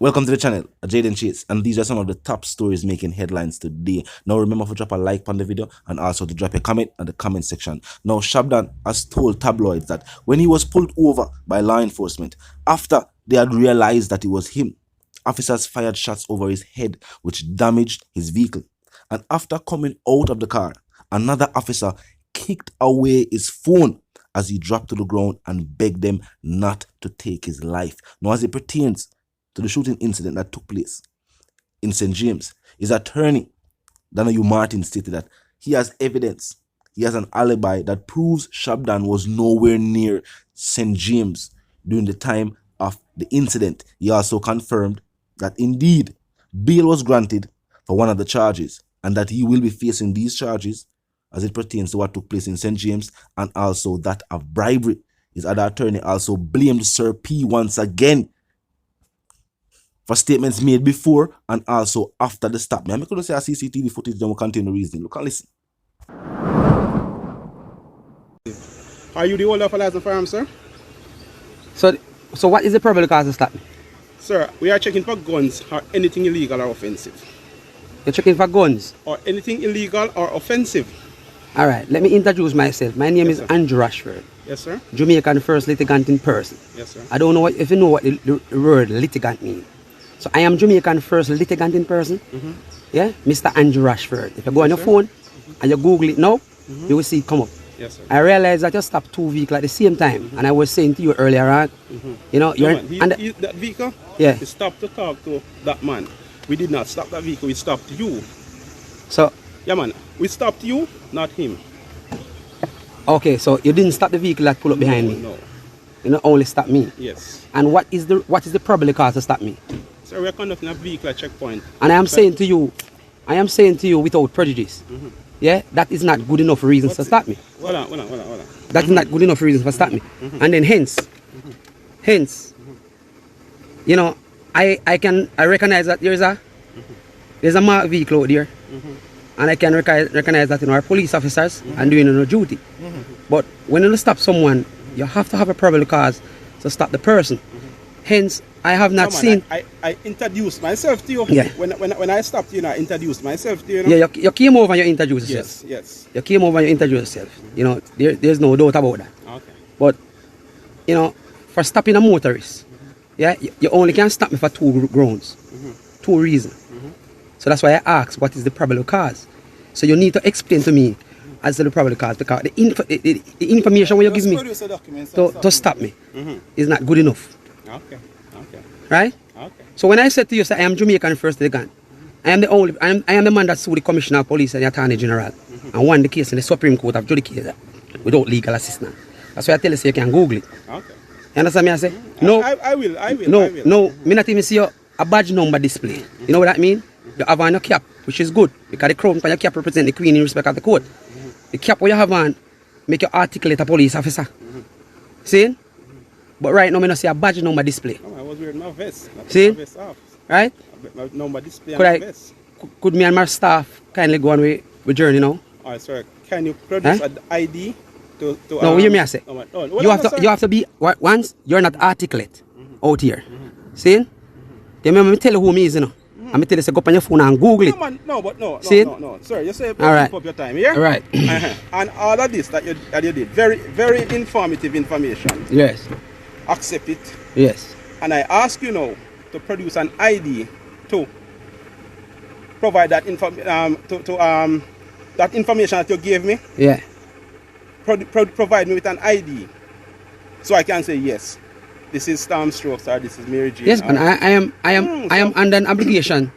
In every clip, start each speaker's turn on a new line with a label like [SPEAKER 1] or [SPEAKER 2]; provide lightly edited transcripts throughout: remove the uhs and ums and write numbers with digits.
[SPEAKER 1] Welcome to the channel, Jaden Chase, and these are some of the top stories making headlines today. Now remember to drop a like on the video and also to drop a comment in the comment section. Now ShabDon has told tabloids that when he was pulled over by law enforcement, after they had realized that it was him, officers fired shots over his head which damaged his vehicle. And after coming out of the car, another officer kicked away his phone as he dropped to the ground and begged them not to take his life. Now as it pertains to the shooting incident that took place in St. James, his attorney, Tr0uble Martin, stated that he has evidence, he has an alibi that proves ShabDon was nowhere near St. James during the time of the incident. He also confirmed that indeed bail was granted for one of the charges and that he will be facing these charges as it pertains to what took place in St. James and also that of bribery. His other attorney also blamed Sir P once again for statements made before and also after the stop. I'm going to say a CCTV footage don't contain the reasoning. Look and listen.
[SPEAKER 2] Are you the holder of a license firearm, sir?
[SPEAKER 3] So what is the probable cause of stop me?
[SPEAKER 2] Sir, we are checking for guns or anything illegal or offensive.
[SPEAKER 3] You're checking for guns?
[SPEAKER 2] Or anything illegal or offensive.
[SPEAKER 3] Alright, let me introduce myself. My name is
[SPEAKER 2] sir.
[SPEAKER 3] Andrew Rashford.
[SPEAKER 2] Yes, sir.
[SPEAKER 3] Jamaican first litigant in person.
[SPEAKER 2] Yes, sir.
[SPEAKER 3] I don't know if you know what the word litigant means. So I am Jamaican first litigant in person. Yeah, Mr. Andrew Rashford. If you go on your phone and you Google it now, you will see it come up.
[SPEAKER 2] Yes, sir.
[SPEAKER 3] I realized that you stopped two vehicles at the same time, and I was saying to you earlier on, you know, you're
[SPEAKER 2] that vehicle,
[SPEAKER 3] yeah.
[SPEAKER 2] he stopped to talk to that man. We did not stop that vehicle, we stopped you.
[SPEAKER 3] So
[SPEAKER 2] Yeah, man, we stopped you, not him.
[SPEAKER 3] okay, so you didn't stop the vehicle that pulled up behind me.
[SPEAKER 2] No.
[SPEAKER 3] You not only stop me.
[SPEAKER 2] Yes.
[SPEAKER 3] And what is the probable cause to stop me?
[SPEAKER 2] Sir, we are conducting a vehicle checkpoint.
[SPEAKER 3] And I am saying to you without prejudice, yeah, that is not good enough reasons to stop me.
[SPEAKER 2] Hold on.
[SPEAKER 3] That is not good enough reasons to stop me. And then hence, you know, I recognize that there's a marked vehicle out there, and I can recognize that, you know, our police officers are doing their duty. But when you stop someone, you have to have a probable cause to stop the person. Hence, I have not seen.
[SPEAKER 2] I introduced myself to you.
[SPEAKER 3] Yeah.
[SPEAKER 2] When I stopped you, I introduced myself to you.
[SPEAKER 3] Yeah, you came over and you introduced yourself.
[SPEAKER 2] Yes.
[SPEAKER 3] You came over and you introduced yourself. You know, there's no doubt about that.
[SPEAKER 2] Okay.
[SPEAKER 3] But, you know, for stopping a motorist, yeah, you only can stop me for two grounds, two reasons. So that's why I asked, what is the probable cause? So you need to explain to me as to the probable cause, because the information when you give me to stop me is not good enough.
[SPEAKER 2] Okay.
[SPEAKER 3] Right?
[SPEAKER 2] Okay.
[SPEAKER 3] So when I said to you, say, I am Jamaican first litigant, I am the man that sued the Commissioner of Police and the Attorney General and won the case in the Supreme Court of Judicature without legal assistance. That's why I tell you, so you can Google it.
[SPEAKER 2] Okay.
[SPEAKER 3] You understand me? I say, no.
[SPEAKER 2] I will.
[SPEAKER 3] No, me not even see a badge number display. You know what that mean? You have on your cap, which is good, because the crown on your cap represent the Queen in respect of the court. The cap what you have on make you articulate a police officer. See? But right now, I don't see a badge number display.
[SPEAKER 2] Oh, I was wearing my vest.
[SPEAKER 3] See?
[SPEAKER 2] My vest off.
[SPEAKER 3] Right?
[SPEAKER 2] My number display
[SPEAKER 3] Could
[SPEAKER 2] and my vest.
[SPEAKER 3] Could me and my staff kindly go on with journey now?
[SPEAKER 2] Alright, sir. Can you produce an ID to
[SPEAKER 3] no, hear me I say. You have to be once you're not articulate out here. See? You remember me tell you who me is, you know? I'm tell you to go on your phone and Google it.
[SPEAKER 2] No, man, no.
[SPEAKER 3] See?
[SPEAKER 2] No. Sir, you say
[SPEAKER 3] Alright.
[SPEAKER 2] up your time, yeah?
[SPEAKER 3] Alright.
[SPEAKER 2] And all of this that you did, very, very informative information.
[SPEAKER 3] Yes.
[SPEAKER 2] Accept it.
[SPEAKER 3] Yes.
[SPEAKER 2] And I ask you now to produce an ID to provide that that information that you gave me.
[SPEAKER 3] Yeah.
[SPEAKER 2] Provide me with an ID so I can say yes. This is Storm Strokes or this is Mary Jane.
[SPEAKER 3] Yes, but I am under an obligation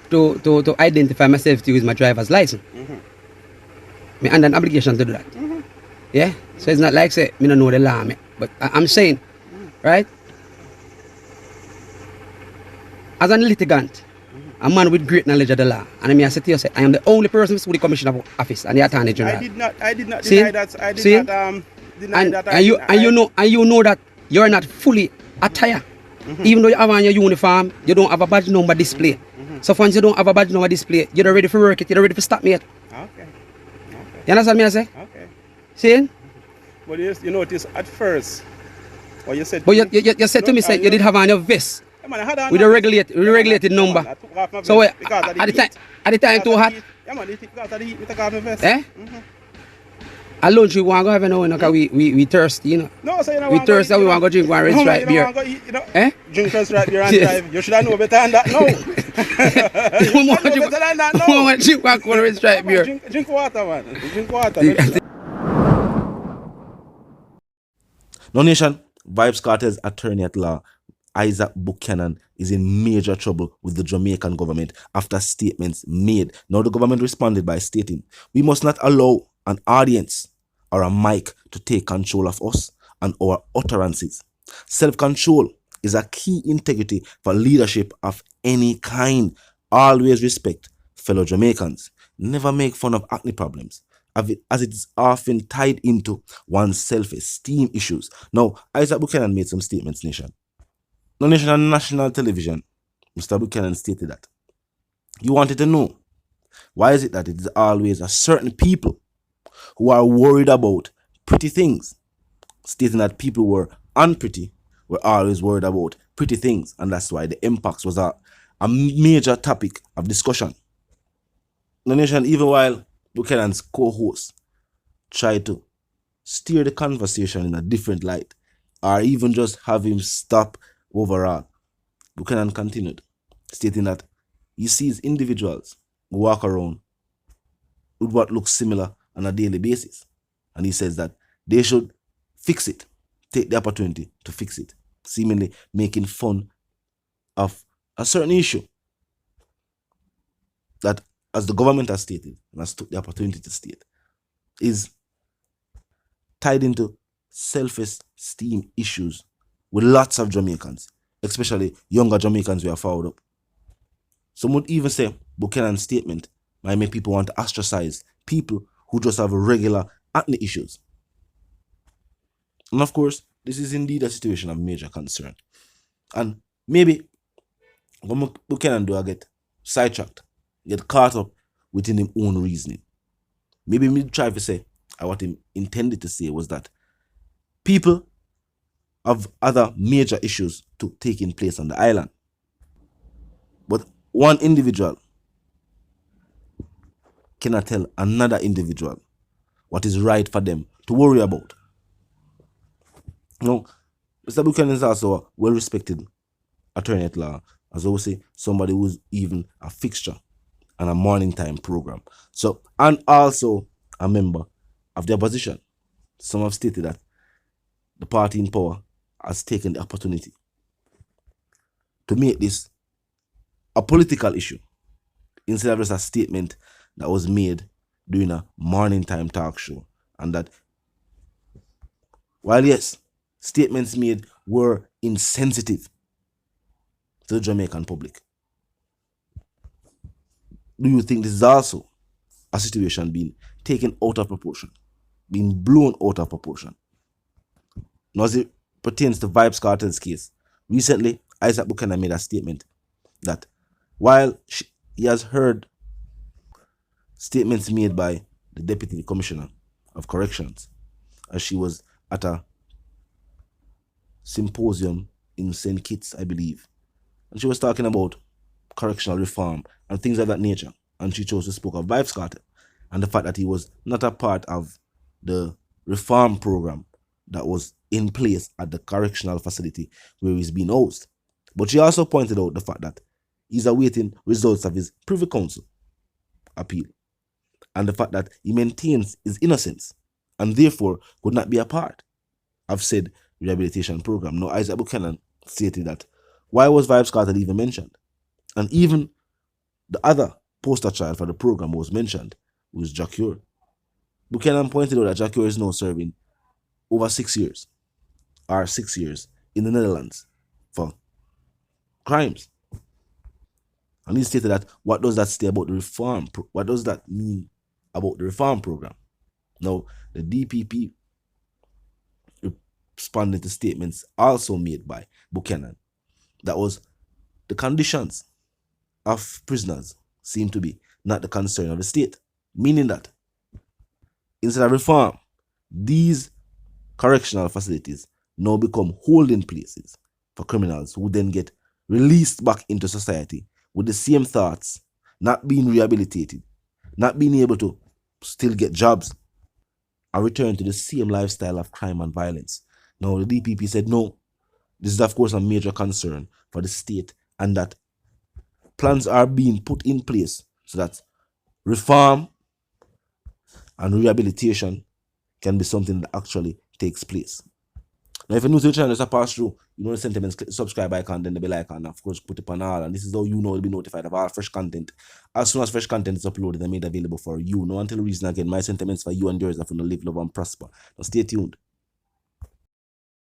[SPEAKER 3] to identify myself to use my driver's license. Me under an obligation to do that. Yeah? So it's not like say me don't know the law, but I'm saying, right? As a litigant, a man with great knowledge of the law, and I say to you, say, I am the only person who the Commissioner of Office and the Attorney General.
[SPEAKER 2] I did not
[SPEAKER 3] See?
[SPEAKER 2] deny that. I did not deny that.
[SPEAKER 3] And you know that you're not fully attired. Even though you have on your uniform, you don't have a badge number display. So once you don't have a badge number display, you're not ready for work it, you're not ready for stop me yet.
[SPEAKER 2] Okay.
[SPEAKER 3] You understand me I say?
[SPEAKER 2] Okay.
[SPEAKER 3] See?
[SPEAKER 2] But you notice at first, what you said.
[SPEAKER 3] But you said to me, say you did have on your vest.
[SPEAKER 2] man, I had on
[SPEAKER 3] with
[SPEAKER 2] a
[SPEAKER 3] the
[SPEAKER 2] vest.
[SPEAKER 3] regulated
[SPEAKER 2] Yeah, man,
[SPEAKER 3] number.
[SPEAKER 2] I took off my
[SPEAKER 3] So
[SPEAKER 2] vest because of the heat.
[SPEAKER 3] at the time too
[SPEAKER 2] Because of the
[SPEAKER 3] hot.
[SPEAKER 2] heat. Yeah, man, because of the heat, I took off my vest.
[SPEAKER 3] Eh? At lunch we want to go have now, because we thirsty, you know.
[SPEAKER 2] No, so you know
[SPEAKER 3] We
[SPEAKER 2] want to go eat,
[SPEAKER 3] thirsty, we want to go drink one red
[SPEAKER 2] No, man,
[SPEAKER 3] stripe
[SPEAKER 2] you don't
[SPEAKER 3] beer.
[SPEAKER 2] want to go eat, you know.
[SPEAKER 3] Eh?
[SPEAKER 2] Drink red stripe beer and drive. You should have known better than that, no. You should have known better than that, no.
[SPEAKER 3] We want to drink one cold red stripe
[SPEAKER 2] Yeah, man,
[SPEAKER 3] beer.
[SPEAKER 2] drink water, man. Drink water.
[SPEAKER 1] Now, nation, Vybz Kartel's attorney at law, Isaac Buchanan, is in major trouble with the Jamaican government after statements made. Now, the government responded by stating, "We must not allow an audience or a mic to take control of us and our utterances. Self-control is a key integrity for leadership of any kind. Always respect fellow Jamaicans. Never make fun of acne problems, as it is often tied into one's self-esteem issues." Now, Isaac Buchanan made some statements, nation. Now, nation, on national television, Mr. Buchanan stated that you wanted to know why is it that it is always a certain people who are worried about pretty things, stating that people who were unpretty were always worried about pretty things, and that's why the impacts was a major topic of discussion. The nation, even while Buchanan's co-host tried to steer the conversation in a different light, or even just have him stop overall, Buchanan continued, stating that he sees individuals who walk around with what looks similar on a daily basis, and he says that they should fix it, take the opportunity to fix it, seemingly making fun of a certain issue that, as the government has stated and has took the opportunity to state, is tied into self-esteem issues with lots of Jamaicans, especially younger Jamaicans who are fouled up. Some would even say Buchanan's statement might make people want to ostracize people who just have regular acne issues. And of course, this is indeed a situation of major concern. And maybe what Buchanan do, I get sidetracked, get caught up within his own reasoning. Maybe me try to say what he intended to say was that people have other major issues taking place on the island, but one individual cannot tell another individual what is right for them to worry about. Now, Mr. Buchanan is also a well-respected attorney at law, as I would say, somebody who's even a fixture on a morning time program. So, and also a member of the opposition. Some have stated that the party in power has taken the opportunity to make this a political issue instead of just a statement that was made during a morning time talk show. And that, while yes, statements made were insensitive to the Jamaican public, do you think this is also a situation being taken out of proportion, being blown out of proportion? Now, as it pertains to Vybz Kartel's case, recently Isaac Buchanan made a statement that while he has heard statements made by the Deputy Commissioner of Corrections, as she was at a symposium in St. Kitts, I believe, and she was talking about correctional reform and things of that nature, and she chose to speak of Vybz Kartel and the fact that he was not a part of the reform program that was in place at the correctional facility where he's being housed. But she also pointed out the fact that he's awaiting results of his Privy Council appeal, and the fact that he maintains his innocence and therefore could not be a part of said rehabilitation program. Now, Isaac Buchanan stated that why was Vybz Kartel even mentioned? And even the other poster child for the program was mentioned, who was Jacure. Buchanan pointed out that Jacure is now serving over 6 years, or 6 years, in the Netherlands for crimes. And he stated that what does that say about the reform? What does that mean about the reform program? Now, the DPP responded to statements also made by Buchanan that was the conditions of prisoners seem to be not the concern of the state, meaning that instead of reform, these correctional facilities now become holding places for criminals who then get released back into society with the same thoughts, not being rehabilitated, not being able to still get jobs, and return to the same lifestyle of crime and violence. Now, the DPP said, no, this is, of course, a major concern for the state, and that plans are being put in place so that reform and rehabilitation can be something that actually takes place. Now, if you're new to the channel, just pass through, you know the sentiments, click the subscribe icon, then the bell icon, and of course, put it on all, and this is how you know you'll be notified of all fresh content. As soon as fresh content is uploaded and made available for you. Now, until reason again, my sentiments for you and yours are to live, love, and prosper. Now, stay tuned.